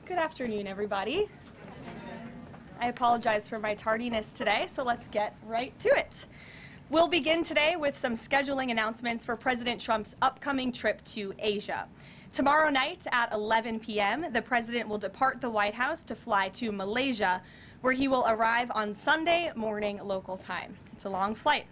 Good afternoon, everybody. I apologize for my tardiness today, so let's get right to it. We'll begin today with some scheduling announcements for President Trump's upcoming trip to Asia. Tomorrow night at 11 p.m., the president will depart the White House to fly to Malaysia, where he will arrive on Sunday morning local time. It's a long flight.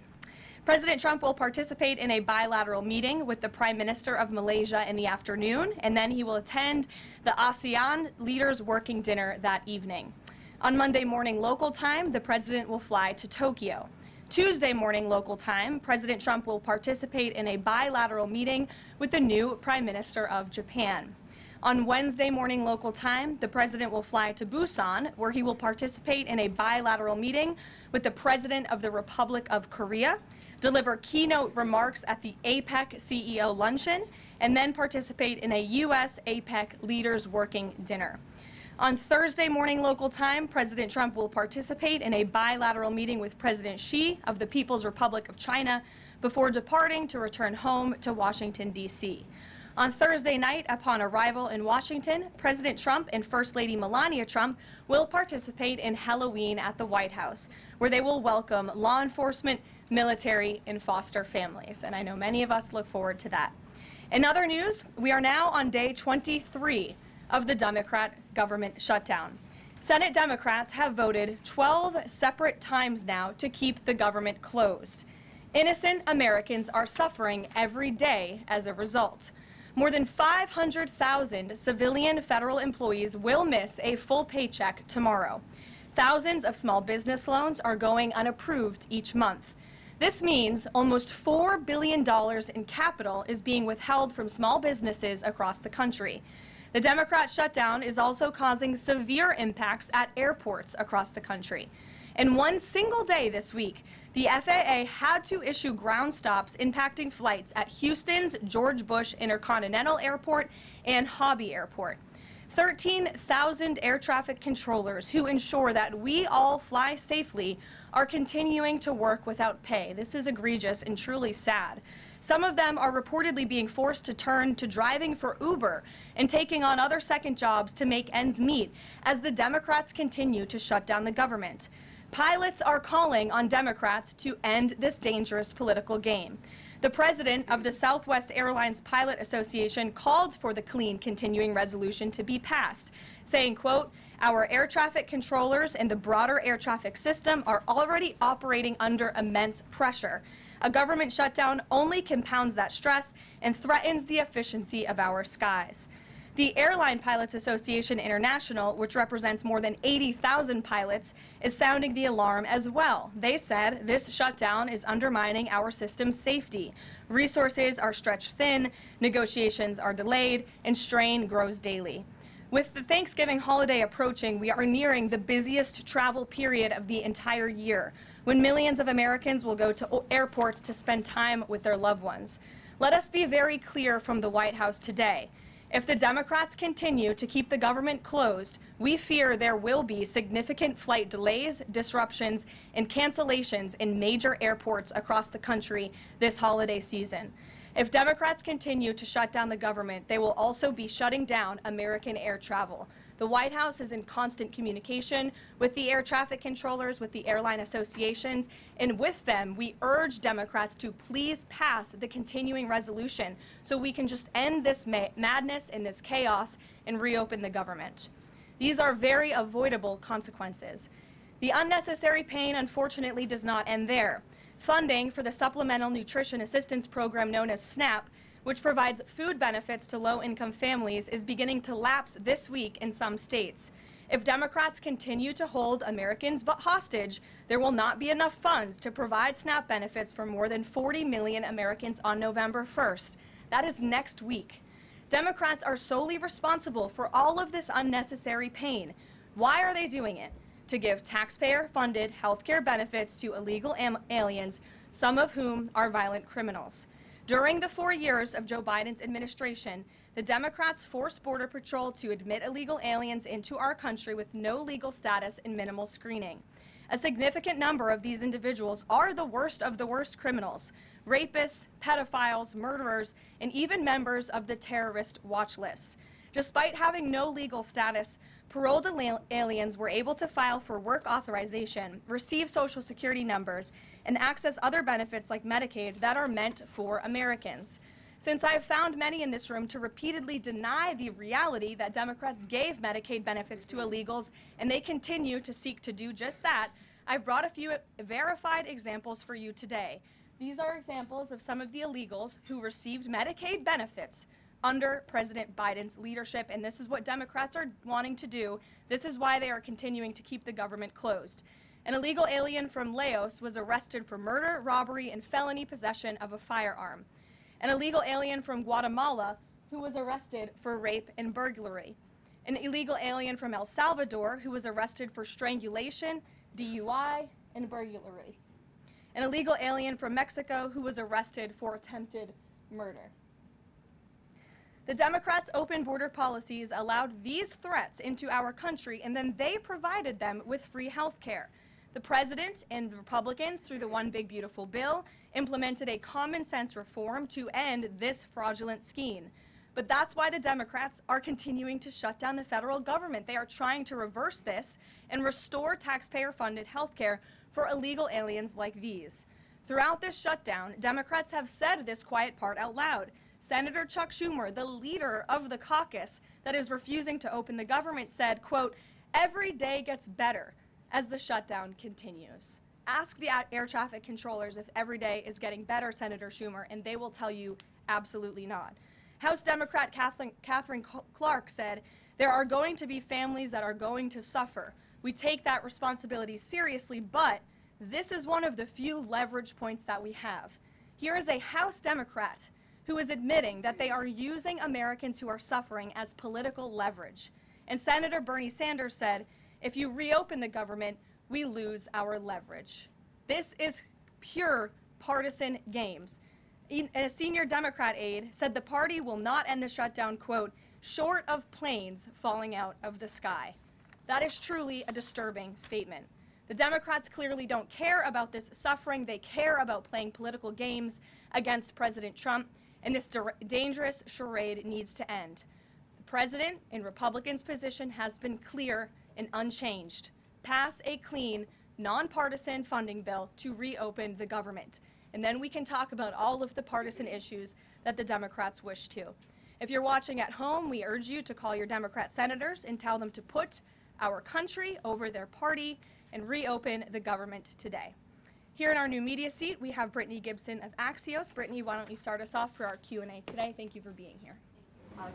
President Trump will participate in a bilateral meeting with the Prime Minister of Malaysia in the afternoon, and then he will attend the ASEAN Leaders Working Dinner that evening. On Monday morning local time, the president will fly to Tokyo. Tuesday morning local time, President Trump will participate in a bilateral meeting with the new Prime Minister of Japan. On Wednesday morning local time, the president will fly to Busan, where he will participate in a bilateral meeting with the President of the Republic of Korea, deliver keynote remarks at the APEC CEO luncheon, and then participate in a US-APEC Leaders Working Dinner. On Thursday morning local time, President Trump will participate in a bilateral meeting with President Xi of the People's Republic of China before departing to return home to Washington, D.C. On Thursday night, upon arrival in Washington, President Trump and First Lady Melania Trump will participate in Halloween at the White House, where they will welcome law enforcement, military, and foster families. And I know many of us look forward to that. In other news, we are now on day 23 of the Democrat government shutdown. Senate Democrats have voted 12 separate times now to keep the government closed. Innocent Americans are suffering every day as a result. More than 500,000 civilian federal employees will miss a full paycheck tomorrow. Thousands of small business loans are going unapproved each month. This means almost $4 billion in capital is being withheld from small businesses across the country. The Democrat shutdown is also causing severe impacts at airports across the country. In one single day this week, the FAA had to issue ground stops impacting flights at Houston's George Bush Intercontinental Airport and Hobby Airport. 13,000 air traffic controllers who ensure that we all fly safely are continuing to work without pay. This is egregious and truly sad. Some of them are reportedly being forced to turn to driving for Uber and taking on other second jobs to make ends meet as the Democrats continue to shut down the government. Pilots are calling on Democrats to end this dangerous political game. The president of the Southwest Airlines Pilot Association called for the clean continuing resolution to be passed, saying, quote, "Our air traffic controllers and the broader air traffic system are already operating under immense pressure. A government shutdown only compounds that stress and threatens the efficiency of our skies." The Airline Pilots Association International, which represents more than 80,000 pilots, is sounding the alarm as well. They said this shutdown is undermining our system's safety. Resources are stretched thin, negotiations are delayed, and strain grows daily. With the Thanksgiving holiday approaching, we are nearing the busiest travel period of the entire year, when millions of Americans will go to airports to spend time with their loved ones. Let us be very clear from the White House today. If the Democrats continue to keep the government closed, we fear there will be significant flight delays, disruptions, and cancellations in major airports across the country this holiday season. If Democrats continue to shut down the government, they will also be shutting down American air travel. The White House is in constant communication with the air traffic controllers, with the airline associations, and with them, we urge Democrats to please pass the continuing resolution so we can just end this madness and this chaos and reopen the government. These are very avoidable consequences. The unnecessary pain, unfortunately, does not end there. Funding for the Supplemental Nutrition Assistance Program known as SNAP, which provides food benefits to low-income families, is beginning to lapse this week in some states. If Democrats continue to hold Americans hostage, there will not be enough funds to provide SNAP benefits for more than 40 million Americans on November 1st. That is next week. Democrats are solely responsible for all of this unnecessary pain. Why are they doing it? To give taxpayer-funded health care benefits to illegal aliens, some of whom are violent criminals. During the 4 years of Joe Biden's administration, the Democrats forced Border Patrol to admit illegal aliens into our country with no legal status and minimal screening. A significant number of these individuals are the worst of the worst criminals: rapists, pedophiles, murderers, and even members of the terrorist watch list. Despite having no legal status, paroled aliens were able to file for work authorization, receive Social Security numbers, and access other benefits like Medicaid that are meant for Americans. Since I have found many in this room to repeatedly deny the reality that Democrats gave Medicaid benefits to illegals, and they continue to seek to do just that, I've brought a few verified examples for you today. These are examples of some of the illegals who received Medicaid benefits under President Biden's leadership, and this is what Democrats are wanting to do. This is why they are continuing to keep the government closed. An illegal alien from Laos was arrested for murder, robbery, and felony possession of a firearm. An illegal alien from Guatemala who was arrested for rape and burglary. An illegal alien from El Salvador who was arrested for strangulation, DUI, and burglary. An illegal alien from Mexico who was arrested for attempted murder. The Democrats' open border policies allowed these threats into our country, and then they provided them with free health care. The president and Republicans, through the One Big Beautiful Bill, implemented a common sense reform to end this fraudulent scheme. But that's why the Democrats are continuing to shut down the federal government. They are trying to reverse this and restore taxpayer-funded health care for illegal aliens like these. Throughout this shutdown, Democrats have said this quiet part out loud. Senator Chuck Schumer, the leader of the caucus that is refusing to open the government, said, quote, "Every day gets better as the shutdown continues." Ask the air traffic controllers if every day is getting better, Senator Schumer, and they will tell you absolutely not. House Democrat Catherine Clark said, "There are going to be families that are going to suffer. We take that responsibility seriously, but this is one of the few leverage points that we have." Here is a House Democrat who is admitting that they are using Americans who are suffering as political leverage. And Senator Bernie Sanders said, "If you reopen the government, we lose our leverage." This is pure partisan games. A senior Democrat aide said the party will not end the shutdown, quote, "short of planes falling out of the sky." That is truly a disturbing statement. The Democrats clearly don't care about this suffering. They care about playing political games against President Trump, and this dangerous charade needs to end. The president and Republicans' position has been clear and unchanged. Pass a clean, nonpartisan funding bill to reopen the government. And then we can talk about all of the partisan issues that the Democrats wish to. If you're watching at home, we urge you to call your Democrat senators and tell them to put our country over their party and reopen the government today. Here in our new media seat, we have Brittany Gibson of Axios. Brittany, why don't you start us off for our Q&A today? Thank you for being here.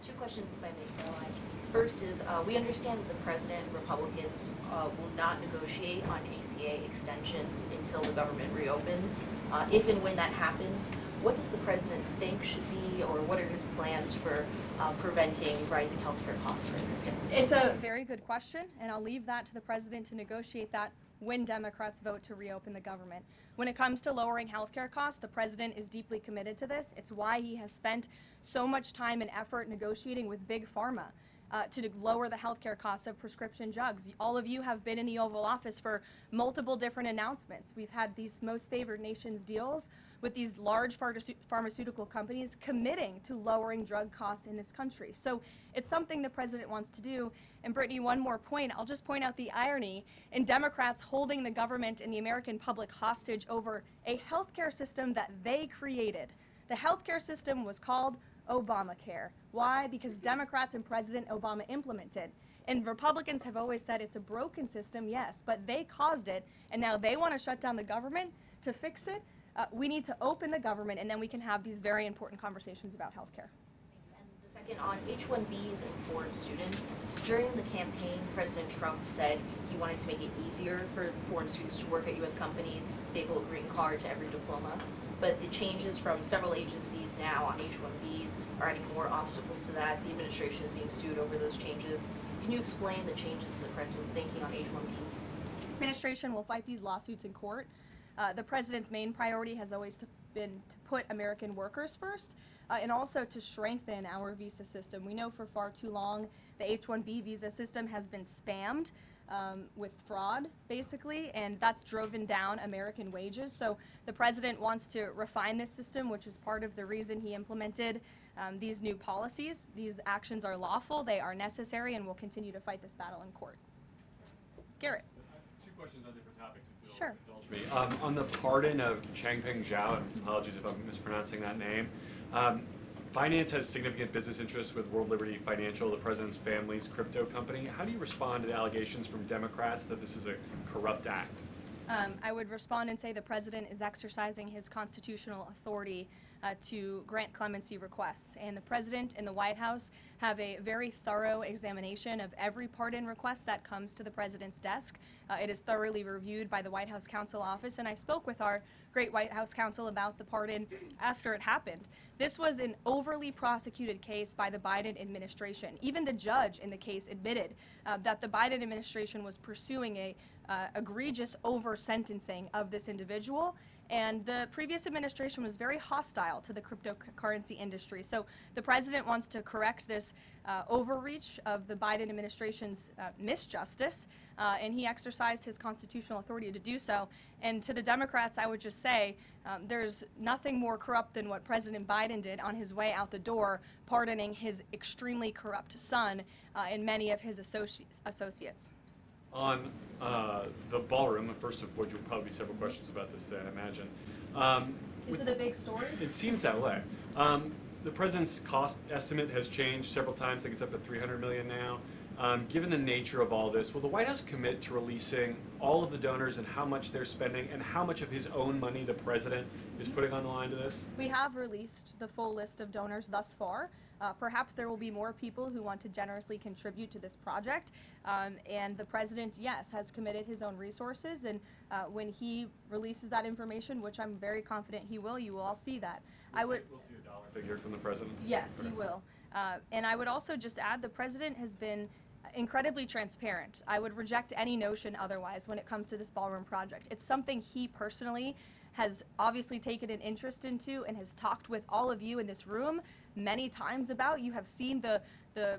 Two questions, if I may, Karoline. First is, we understand that the president and Republicans will not negotiate on ACA extensions until the government reopens. If and when that happens, what does the president think should be, or what are his plans for preventing rising healthcare costs for Americans? It's a very good question, and I'll leave that to the president to negotiate that when Democrats vote to reopen the government. When it comes to lowering healthcare costs, the president is deeply committed to this. It's why he has spent so much time and effort negotiating with Big Pharma to lower the healthcare costs of prescription drugs. All of you have been in the Oval Office for multiple different announcements. We've had these most favored nations deals with these large pharmaceutical companies committing to lowering drug costs in this country. So it's something the president wants to do. And Brittany, one more point. I'll just point out the irony in Democrats holding the government and the American public hostage over a healthcare system that they created. The healthcare system was called Obamacare. Why? Because Democrats and President Obama implemented. And Republicans have always said it's a broken system, yes, but they caused it, and now they want to shut down the government to fix it. We need to open the government, and then we can have these very important conversations about health care. And the second Second, on H-1Bs and foreign students, during the campaign, President Trump said he wanted to make it easier for foreign students to work at U.S. companies, staple a green card to every diploma. But the changes from several agencies now on H-1Bs are adding more obstacles to that. The administration is being sued over those changes. Can you explain the changes in the president's thinking on H-1Bs? Administration will fight these lawsuits in court. The president's main priority has always been to put American workers first, and also to strengthen our visa system. We know for far too long the H-1B visa system has been spammed with fraud, basically, and that's driven down American wages. So the president wants to refine this system, which is part of the reason he implemented these new policies. These actions are lawful, they are necessary, and we'll continue to fight this battle in court. Garrett. Two questions on different topics, if you'll Sure. indulge me. On the pardon of Changpeng Zhao, and apologies if I'm mispronouncing that name, Binance has significant business interests with World Liberty Financial, the president's family's crypto company. How do you respond to the allegations from Democrats that this is a corrupt act? I would respond and say the president is exercising his constitutional authority to grant clemency requests. And the president and the White House have a very thorough examination of every pardon request that comes to the president's desk. It is thoroughly reviewed by the White House Counsel Office, and I spoke with our great White House counsel about the pardon after it happened. This was an overly prosecuted case by the Biden administration. Even the judge in the case admitted that the Biden administration was pursuing a egregious over-sentencing of this individual, and the previous administration was very hostile to the cryptocurrency industry. So the president wants to correct this overreach of the Biden administration's misjustice, and he exercised his constitutional authority to do so. And to the Democrats, I would just say there's nothing more corrupt than what President Biden did on his way out the door, pardoning his extremely corrupt son and many of his associates. On the ballroom, first of which, you'll probably be several questions about this today, I imagine. Is it a big story? It seems that way. The president's cost estimate has changed several times. I think it's up to $300 million now. Given the nature of all this, will the White House commit to releasing all of the donors and how much they're spending and how much of his own money the president is putting on the line to this? We have released the full list of donors thus far. Perhaps there will be more people who want to generously contribute to this project. And the president, yes, has committed his own resources. And when he releases that information, which I'm very confident he will, you will all see that. We'll see a dollar figure from the president? Yes, Okay. he will. And I would also just add the president has been incredibly transparent. I would reject any notion otherwise when it comes to this ballroom project. It's something he personally has obviously taken an interest into and has talked with all of you in this room many times about. You have seen the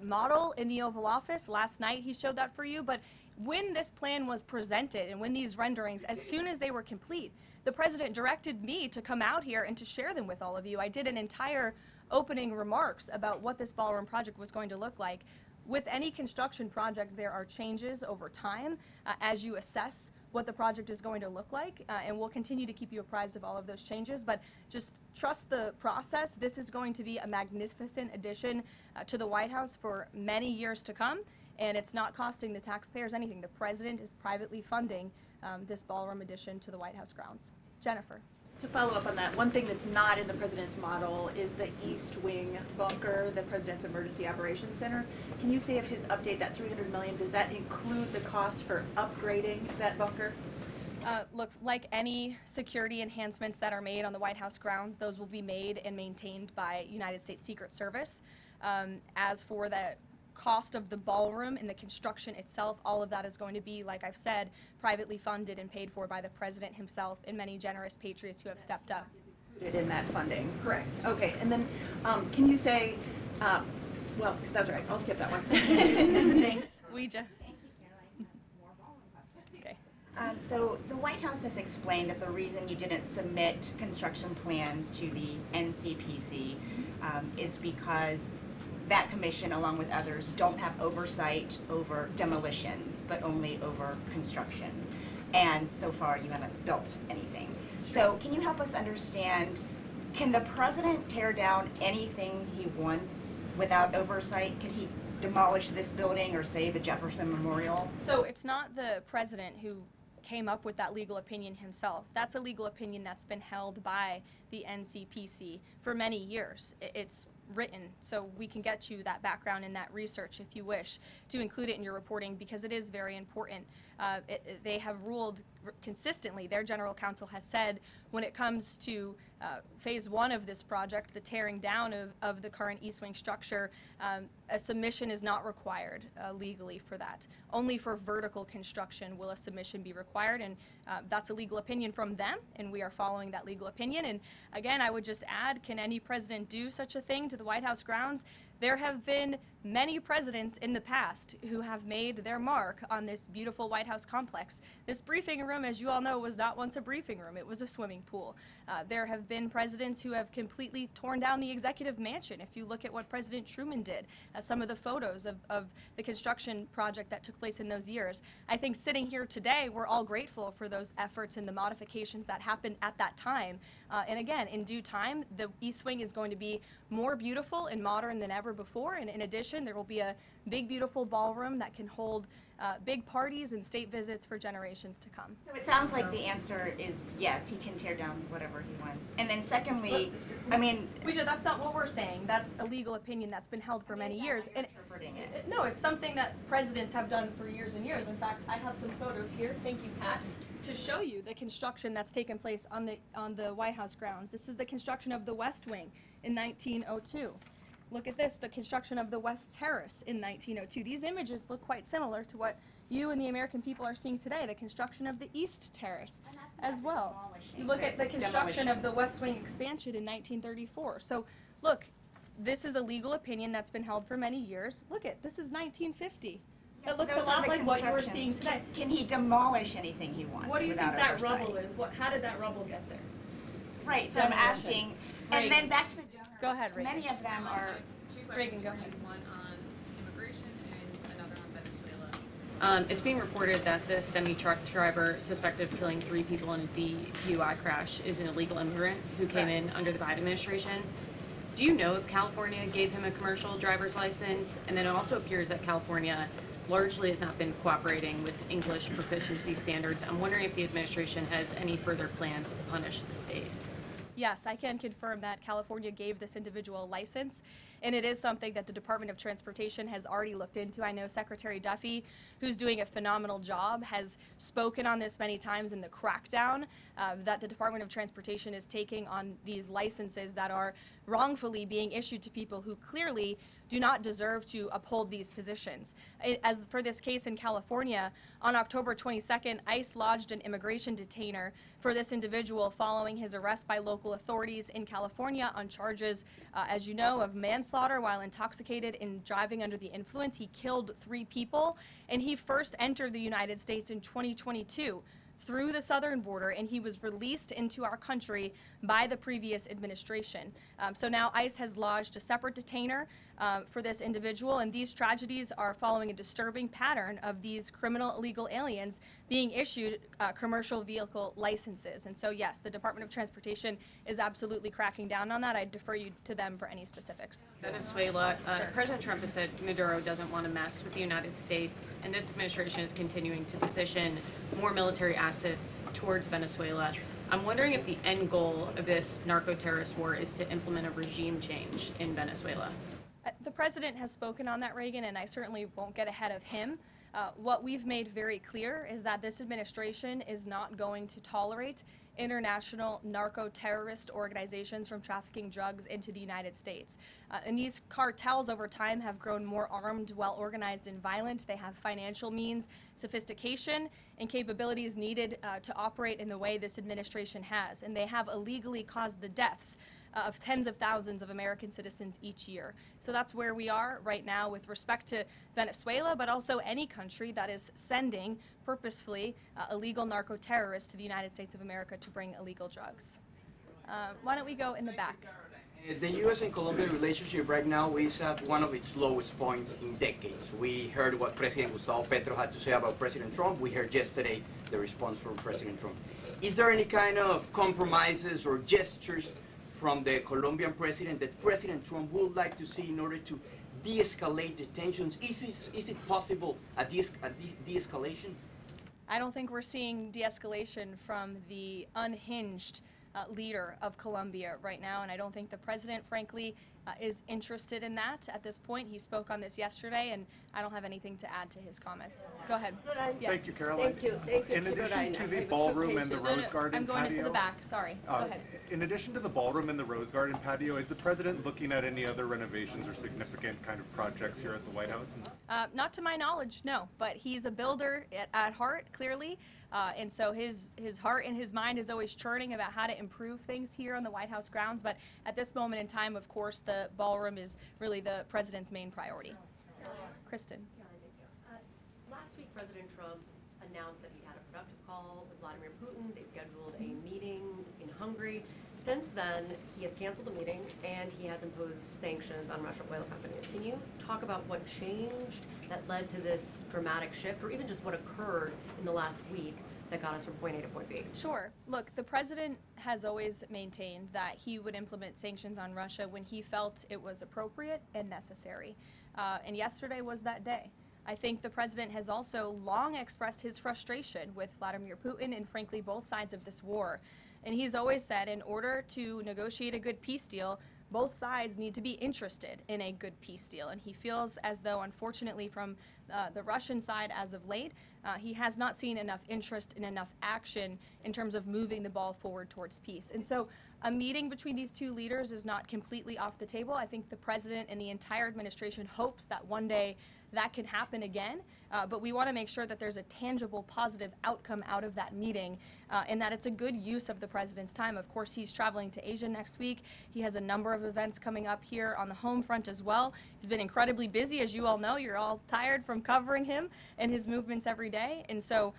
model in the Oval Office. Last night he showed that for you. But when this plan was presented and when these renderings, as soon as they were complete, the president directed me to come out here and to share them with all of you. I did an entire opening remarks about what this ballroom project was going to look like. With any construction project, there are changes over time as you assess what the project is going to look like, and we'll continue to keep you apprised of all of those changes, but just trust the process. This is going to be a magnificent addition to the White House for many years to come, and it's not costing the taxpayers anything. The president is privately funding this ballroom addition to the White House grounds. Jennifer. To follow up on that, one thing that's not in the president's model is the East Wing bunker, the president's emergency operations center. Can you say if his update, that $300 million, does that include the cost for upgrading that bunker? Look, like any security enhancements that are made on the White House grounds, those will be made and maintained by United States Secret Service. As for the cost of the ballroom and the construction itself, all of that is going to be, like I've said, privately funded and paid for by the president himself and many generous patriots who have stepped up. Included in that funding? Correct. Okay, and then can you say, well, that's all right, I'll skip that one. Thanks. We just. Thank you, Karoline. More ballroom questions. Okay. So the White House has explained that the reason you didn't submit construction plans to the NCPC is because that commission, along with others, don't have oversight over demolitions, but only over construction. And so far, you haven't built anything. So can you help us understand, can the president tear down anything he wants without oversight? Could he demolish this building or, say, the Jefferson Memorial? So it's not the president who came up with that legal opinion himself. That's a legal opinion that's been held by the NCPC for many years. It's written, so we can get you that background and that research if you wish to include it in your reporting, because it is very important. They have ruled consistently, their general counsel has said, when it comes to phase one of this project, the tearing down of the current East Wing structure, a submission is not required legally for that. Only for vertical construction will a submission be required, and that's a legal opinion from them, and we are following that legal opinion. And again, I would just add, can any president do such a thing to the White House grounds? There have been many presidents in the past who have made their mark on this beautiful White House complex. This briefing room, as you all know, was not once a briefing room. It was a swimming pool. There have been presidents who have completely torn down the executive mansion. If you look at what President Truman did, some of the photos of the construction project that took place in those years. I think sitting here today, we're all grateful for those efforts and the modifications that happened at that time. And again, in due time, the East Wing is going to be more beautiful and modern than ever before, and in addition, there will be a big, beautiful ballroom that can hold big parties and state visits for generations to come. So it sounds like the answer is yes, he can tear down whatever he wants. And then secondly, that's not what we're saying. That's a legal opinion that's been held for many years. And interpreting it. No, it's something that presidents have done for years and years. In fact, I have some photos here. Thank you, Pat, to show you the construction that's taken place on the White House grounds. This is the construction of the West Wing in 1902. Look at this, the construction of the West Terrace in 1902. These images look quite similar to what you and the American people are seeing today, the construction of the East Terrace as well. Look at the construction of the West Wing expansion in 1934. So look, this is a legal opinion that's been held for many years. Look at, this is 1950. It looks a lot like what you were seeing today. Can he demolish anything he wants? What do you think that rubble is? How did that rubble get there? Right, so I'm asking, and then back to the donors. Go ahead, Reagan. Many of them are. Two Reagan, questions go for you, ahead. one on immigration and another on Venezuela. It's being reported that the semi-truck driver suspected of killing 3 people in a DUI crash is an illegal immigrant who came in under the Biden administration. Do you know if California gave him a commercial driver's license? And then it also appears that California largely has not been cooperating with English proficiency standards. I'm wondering if the administration has any further plans to punish the state. Yes, I can confirm that California gave this individual a license, and it is something that the Department of Transportation has already looked into. I know Secretary Duffy, who's doing a phenomenal job, has spoken on this many times in the crackdown that the Department of Transportation is taking on these licenses that are wrongfully being issued to people who clearly do not deserve to uphold these positions. As for this case in California, on October 22nd, ICE lodged an immigration detainer for this individual following his arrest by local authorities in California on charges, as you know, of manslaughter while intoxicated and driving under the influence. He killed 3 people, and he first entered the United States in 2022 through the southern border, and he was released into our country by the previous administration. So now ICE has lodged a separate detainer for this individual, and these tragedies are following a disturbing pattern of these criminal illegal aliens being issued commercial vehicle licenses. And so yes, the Department of Transportation is absolutely cracking down on that. I defer you to them for any specifics. Venezuela, President Trump has said Maduro doesn't want to mess with the United States, and this administration is continuing to position more military assets towards Venezuela. I'm wondering if the end goal of this narco-terrorist war is to implement a regime change in Venezuela. The president has spoken on that, Reagan, and I certainly won't get ahead of him. What we've made very clear is that this administration is not going to tolerate international narco-terrorist organizations from trafficking drugs into the United States. And these cartels over time have grown more armed, well-organized, and violent. They have financial means, sophistication, and capabilities needed to operate in the way this administration has. And they have illegally caused the deaths of tens of thousands of American citizens each year. So that's where we are right now with respect to Venezuela, but also any country that is sending purposefully illegal narco-terrorists to the United States of America to bring illegal drugs. Why don't we go in the back? The US and Colombia relationship right now is at one of its lowest points in decades. We heard what President Gustavo Petro had to say about President Trump. We heard yesterday the response from President Trump. Is there any kind of compromises or gestures from the Colombian president that President Trump would like to see in order to de-escalate the tensions? Is it possible a de-escalation? I don't think we're seeing de-escalation from the unhinged leader of Colombia right now, and I don't think the president, frankly, is interested in that at this point. He spoke on this yesterday, and I don't have anything to add to his comments. Go ahead. Yes. Thank you, Caroline. Thank you. In addition to the ballroom and the Rose Garden I'm going patio, into the back. Sorry. Go ahead. in addition to the ballroom and the Rose Garden patio, is the president looking at any other renovations or significant kind of projects here at the White House? Not to my knowledge, no. But he's a builder at heart, clearly, and so his heart and his mind is always churning about how to improve things here on the White House grounds. But at this moment in time, of course, the ballroom is really the president's main priority. Kristen. Last week, President Trump announced that he had a productive call with Vladimir Putin. They scheduled a meeting in Hungary. Since then, he has canceled the meeting and he has imposed sanctions on Russian oil companies. Can you talk about what changed that led to this dramatic shift, or even just what occurred in the last week that got us from point A to point B? Sure. Look, the president has always maintained that he would implement sanctions on Russia when he felt it was appropriate and necessary. And yesterday was that day. I think the president has also long expressed his frustration with Vladimir Putin and, frankly, both sides of this war. And he's always said in order to negotiate a good peace deal, both sides need to be interested in a good peace deal. And he feels as though, unfortunately, from the Russian side as of late, he has not seen enough interest and enough action in terms of moving the ball forward towards peace. And so a meeting between these two leaders is not completely off the table. I think the president and the entire administration hopes that one day that can happen again, but we want to make sure that there's a tangible, positive outcome out of that meeting, and that it's a good use of the president's time. Of course, he's traveling to Asia next week. He has a number of events coming up here on the home front as well. He's been incredibly busy, as you all know. You're all tired from covering him and his movements every day, and so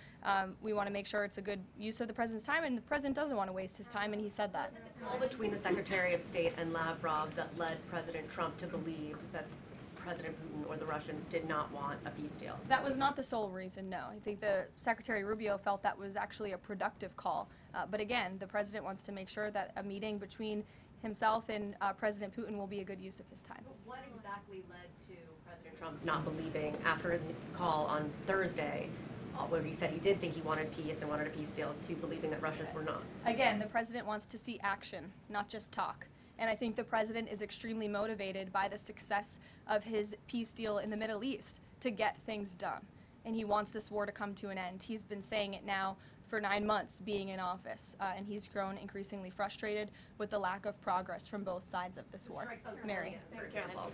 we want to make sure it's a good use of the president's time, and the president doesn't want to waste his time, and he said that. All between the Secretary of State and Lavrov that led President Trump to believe that President Putin or the Russians did not want a peace deal? That was not the sole reason, no. I think the Secretary Rubio felt that was actually a productive call. But again, the president wants to make sure that a meeting between himself and President Putin will be a good use of his time. But what exactly led to President Trump not believing, after his call on Thursday, where he said he did think he wanted peace and wanted a peace deal, to believing that Russians were not? Again, the president wants to see action, not just talk. And I think the president is extremely motivated by the success of his peace deal in the Middle East to get things done. And he wants this war to come to an end. He's been saying it now for 9 months being in office, and he's grown increasingly frustrated with the lack of progress from both sides of this war. Mary. For example.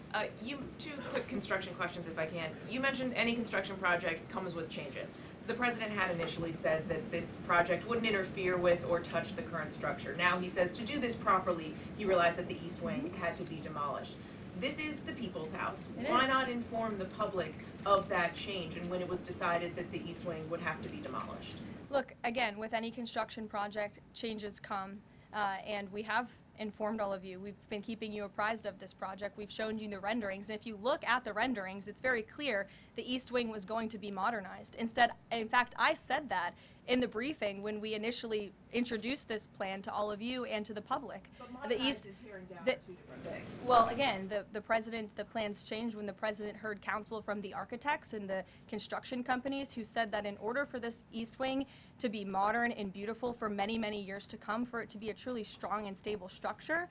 Two quick construction questions, if I can. You mentioned any construction project comes with changes. The president had initially said that this project wouldn't interfere with or touch the current structure. Now he says to do this properly, he realized that the East Wing had to be demolished. This is the people's house. Why not inform the public of that change and when it was decided that the East Wing would have to be demolished? Look, again, with any construction project, changes come, and we have informed all of you. We've been keeping you apprised of this project. We've shown you the renderings, and if you look at the renderings, it's very clear the East Wing was going to be modernized. Instead, in fact, I said that in the briefing when we initially introduced this plan to all of you and to the public. But the East is tearing down two different things. Well, again, the plans changed when the president heard counsel from the architects and the construction companies who said that in order for this East Wing to be modern and beautiful for many, many years to come, for it to be a truly strong and stable structure,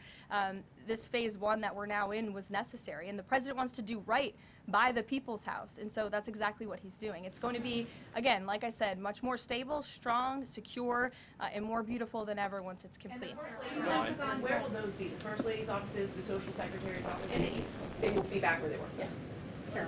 this phase one that we're now in was necessary. And the president wants to do right by the people's house, and so that's exactly what he's doing. It's going to be, again, like I said, much more stable, strong, secure, and more beautiful than ever once it's complete. And the First Lady's offices, where will those be? The First Lady's offices, the Social Secretary's office in the East? They will be back where they were? Yes. Thank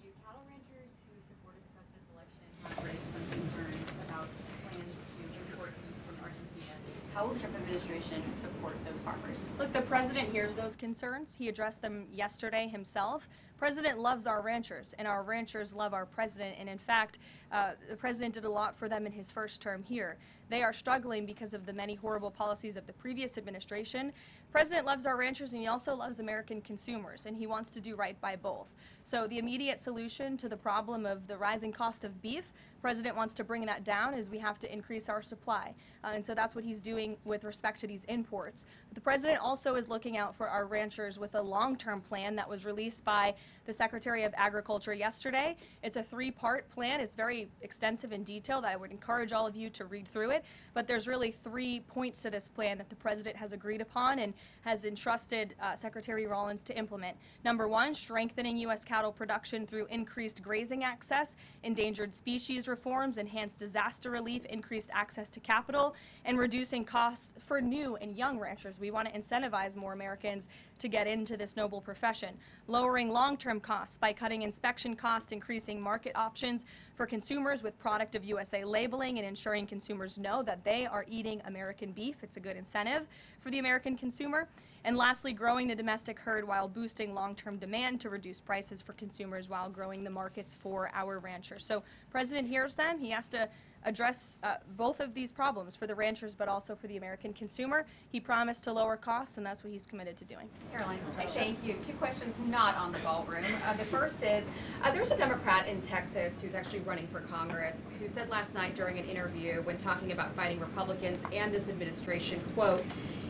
you. Cattle ranchers who supported the president's election have raised some concerns about plans to import beef from Argentina. How will the Trump administration support those farmers? Look, the president hears those concerns. He addressed them yesterday himself. President loves our ranchers, and our ranchers love our president. And in fact, the president did a lot for them in his first term here. They are struggling because of the many horrible policies of the previous administration. The president loves our ranchers, and he also loves American consumers, and he wants to do right by both. So the immediate solution to the problem of the rising cost of beef, the president wants to bring that down, as we have to increase our supply. And so that's what he's doing with respect to these imports. But the president also is looking out for our ranchers with a long-term plan that was released by the Secretary of Agriculture yesterday. It's a 3-part plan. It's very extensive and detailed. I would encourage all of you to read through it. But there's really 3 points to this plan that the President has agreed upon and has entrusted Secretary Rollins to implement. Number 1, strengthening U.S. cattle production through increased grazing access, endangered species reforms, enhanced disaster relief, increased access to capital, and reducing costs for new and young ranchers. We want to incentivize more Americans to get into this noble profession. Lowering long-term costs by cutting inspection costs, increasing market options for consumers with product of USA labeling, and ensuring consumers know that they are eating American beef. It's a good incentive for the American consumer. And lastly, growing the domestic herd while boosting long-term demand to reduce prices for consumers while growing the markets for our ranchers. So President hears them. He has to address both of these problems for the ranchers but also for the American consumer. He promised to lower costs, and that's what he's committed to doing. Karoline, thank you. 2 questions not on the ballroom. The first is, there's a Democrat in Texas who's actually running for Congress who said last night during an interview when talking about fighting Republicans and this administration, quote,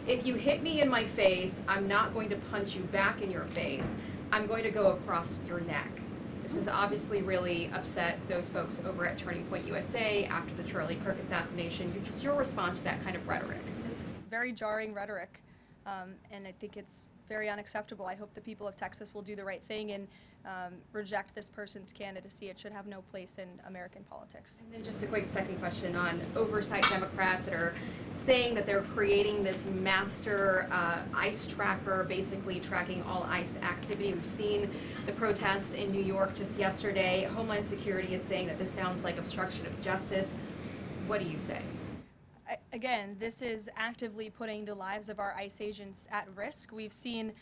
"If you hit me in my face, I'm not going to punch you back in your face. I'm going to go across your neck." This has obviously really upset those folks over at Turning Point USA after the Charlie Kirk assassination. Just your response to that kind of rhetoric? It's very jarring rhetoric, and I think it's very unacceptable. I hope the people of Texas will do the right thing and reject this person's candidacy. It should have no place in American politics. And then just a quick second question on oversight Democrats that are saying that they're creating this master ICE tracker, basically tracking all ICE activity. We've seen the protests in New York just yesterday. Homeland Security is saying that this sounds like obstruction of justice. What do you say? Again, this is actively putting the lives of our ICE agents at risk. We've seen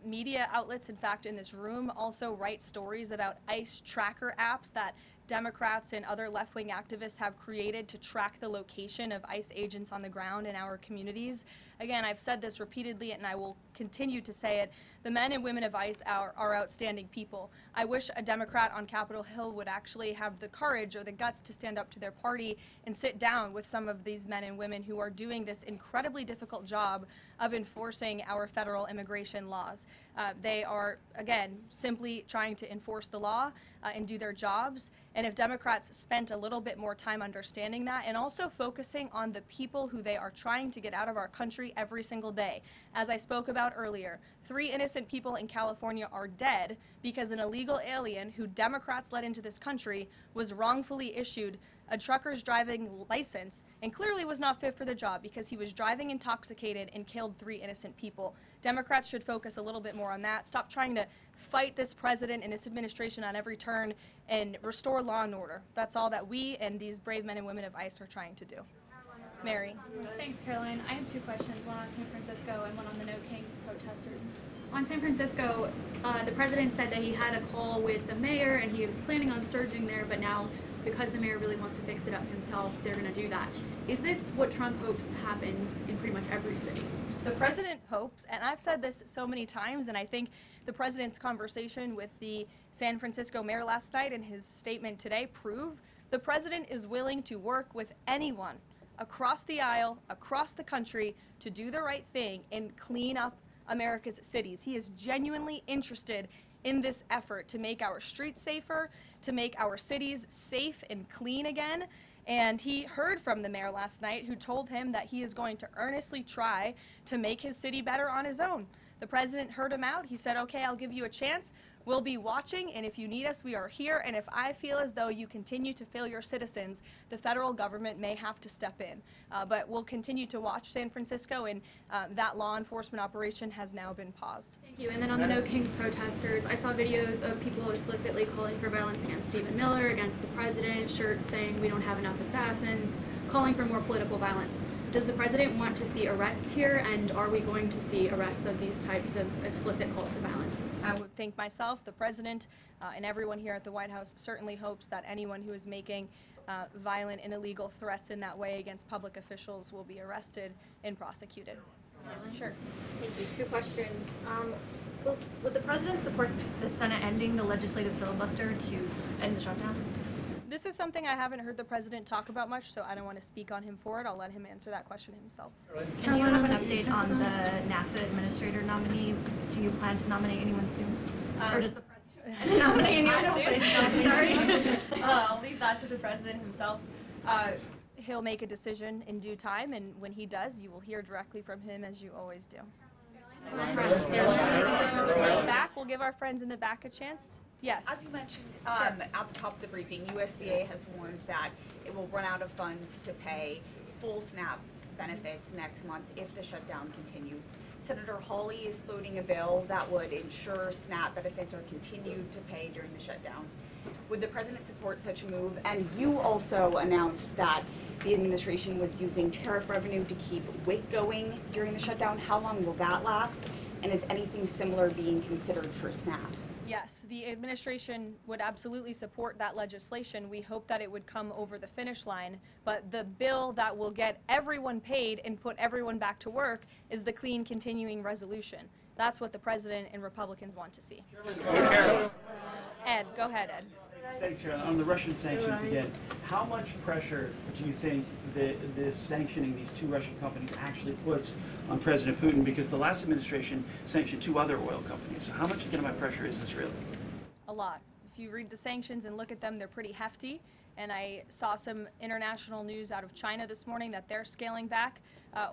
media outlets, in fact, in this room also write stories about ICE tracker apps that Democrats and other left-wing activists have created to track the location of ICE agents on the ground in our communities. Again, I've said this repeatedly and I will continue to say it. The men and women of ICE are outstanding people. I wish a Democrat on Capitol Hill would actually have the courage or the guts to stand up to their party and sit down with some of these men and women who are doing this incredibly difficult job of enforcing our federal immigration laws. They are, again, simply trying to enforce the law and do their jobs. And if Democrats spent a little bit more time understanding that and also focusing on the people who they are trying to get out of our country every single day. As I spoke about earlier, 3 innocent people in California are dead because an illegal alien who Democrats let into this country was wrongfully issued a trucker's driving license and clearly was not fit for the job because he was driving intoxicated and killed 3 innocent people. Democrats should focus a little bit more on that. Stop trying to fight this president and this administration on every turn and restore law and order. That's all that we and these brave men and women of ICE are trying to do. Mary. Thanks, Karoline. I have 2 questions, one on San Francisco and one on the No Kings protesters. On San Francisco, the president said that he had a call with the mayor and he was planning on surging there, but now because the mayor really wants to fix it up himself, they're going to do that. Is this what Trump hopes happens in pretty much every city? The president hopes, and I've said this so many times, and I think the president's conversation with the San Francisco mayor last night and his statement today prove the president is willing to work with anyone across the aisle, across the country, to do the right thing and clean up America's cities. He is genuinely interested in this effort to make our streets safer, to make our cities safe and clean again. And he heard from the mayor last night who told him that he is going to earnestly try to make his city better on his own. The president heard him out. He said, okay, I'll give you a chance. We'll be watching, and if you need us, we are here. And if I feel as though you continue to fail your citizens, the federal government may have to step in. But we'll continue to watch San Francisco, and that law enforcement operation has now been paused. Thank you. And then on the No Kings protesters, I saw videos of people explicitly calling for violence against Stephen Miller, against the president, shirts saying we don't have enough assassins, calling for more political violence. Does the president want to see arrests here, and are we going to see arrests of these types of explicit calls to violence? I would think myself, the president, and everyone here at the White House certainly hopes that anyone who is making violent and illegal threats in that way against public officials will be arrested and prosecuted. Sure. Thank you. 2 questions. Would the president support the Senate ending the legislative filibuster to end the shutdown? This is something I haven't heard the president talk about much, so I don't want to speak on him for it. I'll let him answer that question himself. And do you have an update on the NASA administrator nominee? Do you plan to nominate anyone soon? Or does the president? I don't think so. Sorry. I'll leave that to the president himself. He'll make a decision in due time, and when he does, you will hear directly from him, as you always do. Back, we'll give our friends in the back a chance. Yes. As you mentioned at the top of the briefing, USDA has warned that it will run out of funds to pay full SNAP benefits next month if the shutdown continues. Senator Hawley is floating a bill that would ensure SNAP benefits are continued to pay during the shutdown. Would the president support such a move? And you also announced that the administration was using tariff revenue to keep WIC going during the shutdown. How long will that last? And is anything similar being considered for SNAP? Yes, the administration would absolutely support that legislation. We hope that it would come over the finish line, but the bill that will get everyone paid and put everyone back to work is the clean continuing resolution. That's what the president and Republicans want to see. Ed, go ahead, Ed. Thanks, Caroline. On the Russian sanctions again, how much pressure do you think this sanctioning these two Russian companies actually puts on President Putin? Because the last administration sanctioned two other oil companies. So how much economic pressure is this really? A lot. If you read the sanctions and look at them, they're pretty hefty. And I saw some international news out of China this morning that they're scaling back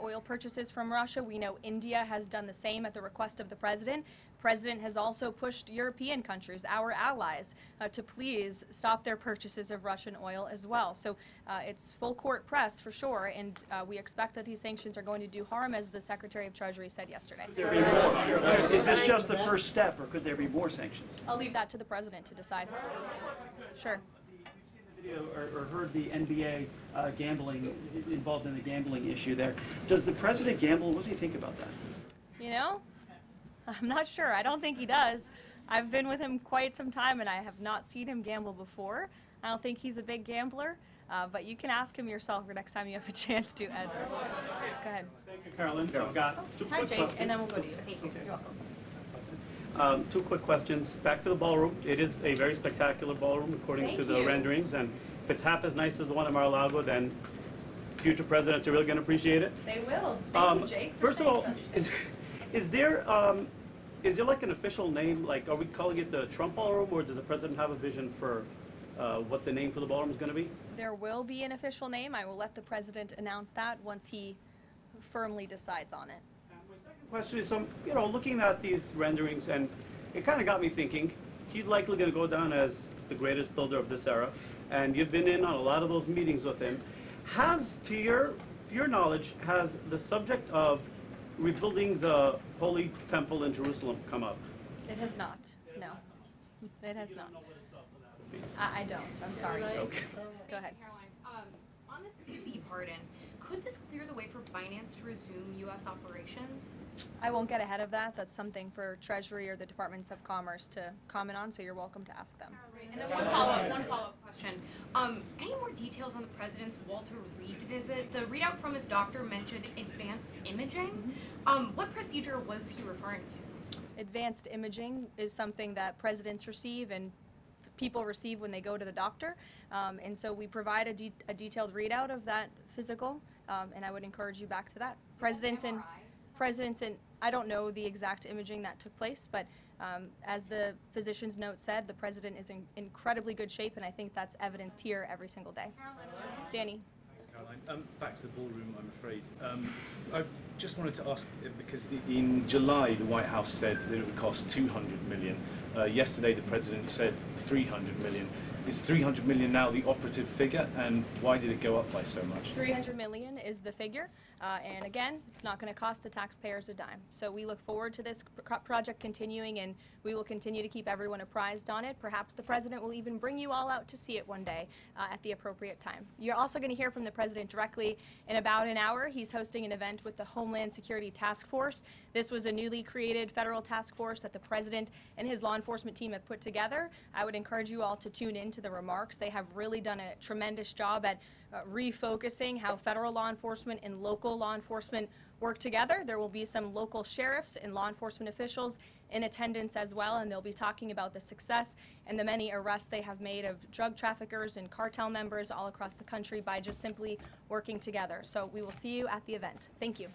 oil purchases from Russia. We know India has done the same at the request of the president. The president has also pushed European countries, our allies, to please stop their purchases of Russian oil as well. So it's full court press for sure, and we expect that these sanctions are going to do harm, as the Secretary of Treasury said yesterday. Could there be more? Is this just the first step, or could there be more sanctions? I'll leave that to the president to decide. Sure. Or heard the NBA gambling, involved in the gambling issue there. Does the president gamble? What does he think about that? You know, I'm not sure. I don't think he does. I've been with him quite some time, and I have not seen him gamble before. I don't think he's a big gambler, but you can ask him yourself the next time you have a chance to, Ed. Go ahead. Thank you, Caroline. I've got two Hi, quick Jake, questions. and then we'll go to you. Thank you. Okay. You're welcome. Two quick questions. Back to the ballroom. It is a very spectacular ballroom, according to the renderings. And if it's half as nice as the one at Mar-a-Lago, then future presidents are really going to appreciate it. They will. Thank you, Jake. First of all, is there like an official name? Like, are we calling it the Trump Ballroom, or does the president have a vision for what the name for the ballroom is going to be? There will be an official name. I will let the president announce that once he firmly decides on it. Question is, looking at these renderings, and it kind of got me thinking, he's likely going to go down as the greatest builder of this era, and you've been in on a lot of those meetings with him. Has, to your knowledge, has the subject of rebuilding the Holy Temple in Jerusalem come up? It has not. No. It has not. I don't. I'm sorry, Jake. Okay. Go ahead. Caroline, on the CC pardon, could this clear the way for finance to resume U.S. operations? I won't get ahead of that. That's something for Treasury or the Departments of Commerce to comment on, so you're welcome to ask them. And then one follow-up question. Any more details on the president's Walter Reed visit? The readout from his doctor mentioned advanced imaging. What procedure was he referring to? Advanced imaging is something that presidents receive and people receive when they go to the doctor, and so we provide a detailed readout of that physical, and I would encourage you back to that. Presidents and I don't know the exact imaging that took place, but as the physician's note said, the president is in incredibly good shape, and I think that's evidenced here every single day. Danny. Caroline. Back to the ballroom, I'm afraid. I just wanted to ask, because in July the White House said that it would cost $200 million. Yesterday the president said $300 million. Is $300 million now the operative figure, and why did it go up by so much? $300 million is the figure, and again, it's not going to cost the taxpayers a dime. So we look forward to this project continuing, and we will continue to keep everyone apprised on it. Perhaps the president will even bring you all out to see it one day at the appropriate time. You're also going to hear from the president directly in about an hour. He's hosting an event with the Homeland Security Task Force. This was a newly created federal task force that the president and his law enforcement team have put together. I would encourage you all to tune in to the remarks. They have really done a tremendous job at refocusing how federal law enforcement and local law enforcement work together. There will be some local sheriffs and law enforcement officials in attendance as well, and they'll be talking about the success and the many arrests they have made of drug traffickers and cartel members all across the country by just simply working together. So we will see you at the event. Thank you.